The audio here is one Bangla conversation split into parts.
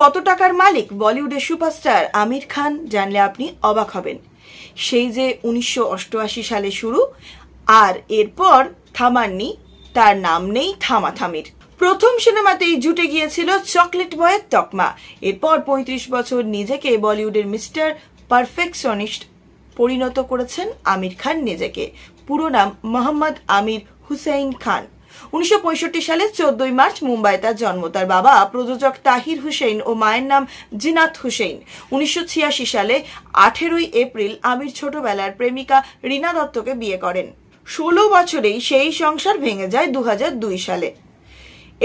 কত টাকার মালিক বলিউডের সুপারস্টার আমির খান জানলে আপনি অবাক হবেন। সেই যে 1988 সালে শুরু, আর এরপর থামাননি, তার নাম নেই থামাথামির। প্রথম সিনেমাতেই জুটে গিয়েছিল চকলেট বয়ের তকমা। এরপর 35 বছর নিজেকে বলিউডের মিস্টার পারফেকশনিস্ট পরিণত করেছেন আমির খান নিজেকে। পুরো নাম মোহাম্মদ আমির হুসেইন খান। 1965 সালে 14 মার্চ মুম্বাই তার জন্ম। তার বাবা প্রযোজক তাহির হুসেইন ও মায়ের নাম জিনাত হুসেইন। 1986 সালে 18 এপ্রিল আমির ছোটবেলার প্রেমিকা রীনা দত্তকে বিয়ে করেন। 16 বছরেই সেই সংসার ভেঙে যায় 2002 সালে।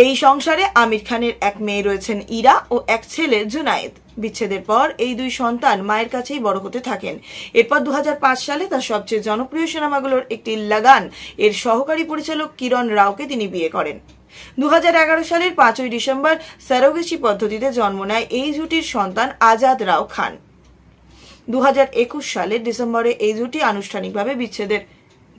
এই সংসারে আমির খানের এক মেয়ে রয়েছেন ইরা ও এক ছেলে জুনায়েদ। বিচ্ছেদের পর এই দুই সন্তান মায়ের কাছেই বড় হতে থাকেন। এরপর 2005 সালে তার সবচেয়ে জনপ্রিয় সিনেমাগুলোর একটি লাগান এর সহকারী পরিচালক কিরণ রাওকে তিনি বিয়ে করেন। 2011 সালের 5 ডিসেম্বর সারোগেসি পদ্ধতিতে জন্ম নেয় এই জুটির সন্তান আজাদ রাও খান। 2021 সালের ডিসেম্বরে এই জুটি আনুষ্ঠানিকভাবে বিচ্ছেদের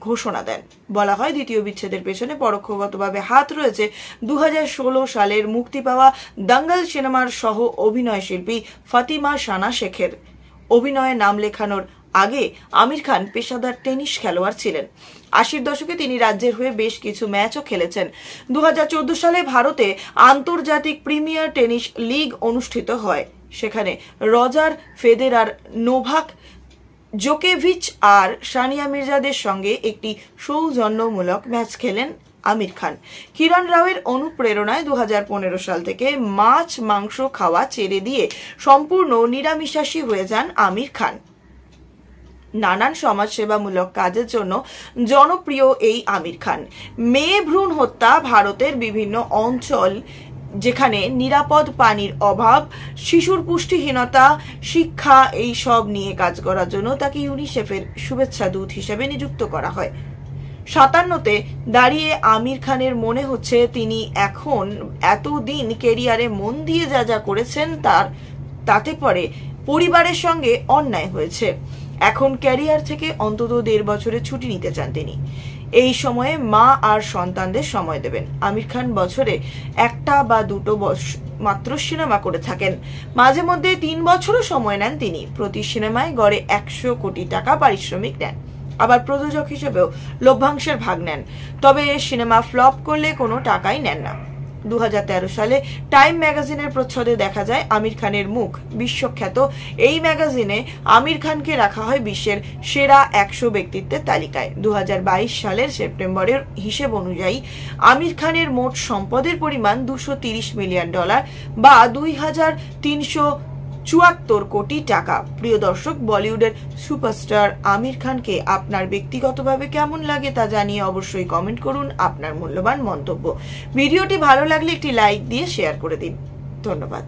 ঘোষণা দেন। বলা হয় দ্বিতীয় বিচ্ছেদের পেছনে পরোক্ষগতভাবে হাত রয়েছে 2016 সালের মুক্তি পাওয়া দাঙ্গল সিনেমার সহ অভিনয় শিল্পী ফাতিমা সানা শেখের। অভিনয়ে নাম লেখানোর আগে আমির খান পেশাদার টেনিস খেলোয়াড় ছিলেন। 80-র দশকে তিনি রাজ্যের হয়ে বেশ কিছু ম্যাচও খেলেছেন। 2014 সালে ভারতে আন্তর্জাতিক প্রিমিয়ার টেনিস লিগ অনুষ্ঠিত হয়। সেখানে রজার ফেদেরার, নোভাক জোকোভিচ আর সানিয়া মির্জাদের সঙ্গে একটি সৌজন্যমূলক ম্যাচ খেলেন আমির খান। কিরণ রাওয়ের অনুপ্রেরণায় 2015 সাল থেকে মাছ মাংস খাওয়া ছেড়ে দিয়ে সম্পূর্ণ নিরামিষাশী হয়ে যান আমির খান। নানান সমাজসেবামূলক কাজের জন্য জনপ্রিয় এই আমির খান মেয়ে ভ্রূণ হত্যা, ভারতের বিভিন্ন অঞ্চল যেখানে নিরাপদ পানির অভাব, শিশুর পুষ্টিহীনতা, শিক্ষা, এই সব নিয়ে কাজ করার জন্য তাকে ইউনিসেফের শুভেচ্ছা দূত হিসেবে নিযুক্ত করা হয়। 57-তে দাঁড়িয়ে আমির খানের মনে হচ্ছে তিনি এখন এতদিন কেরিয়ারে মন দিয়ে যা যা করেছেন তাতে পরে পরিবারের সঙ্গে অন্যায় হয়েছে। এখন ক্যারিয়ার থেকে অন্তত 1.5 বছরের ছুটি নিতে চান তিনি। এই সময়ে মা আর সন্তানদের সময় দেবেন। আমির খান বছরে 1টা বা 2টো মাত্র সিনেমা করে থাকেন। মাঝে মধ্যে 3 বছরও সময় নেন তিনি। প্রতি সিনেমায় গড়ে 100 কোটি টাকা পারিশ্রমিক নেন। আবার প্রযোজক হিসেবেও লভ্যাংশের ভাগ নেন। তবে সিনেমা ফ্লপ করলে কোনো টাকাই নেন না। 2013 সালে টাইম ম্যাগাজিনের প্রচ্ছদে দেখা যায় আমির খানের মুখ। বিশ্বখ্যাত এই ম্যাগাজিনে আমির খানকে রাখা হয় বিশ্বের সেরা 100 ব্যক্তিত্বের তালিকায়। 2022 সালের সেপ্টেম্বরের হিসেব অনুযায়ী আমির খানের মোট সম্পদের পরিমাণ $230 মিলিয়ন বা 2374 কোটি টাকা। প্রিয় দর্শক, বলিউডের সুপারস্টার আমির খানকে আপনার ব্যক্তিগতভাবে কেমন লাগে তা জানিয়ে অবশ্যই কমেন্ট করুন আপনার মূল্যবান মন্তব্য। ভিডিওটি ভালো লাগলে একটি লাইক দিয়ে শেয়ার করে দিন। ধন্যবাদ।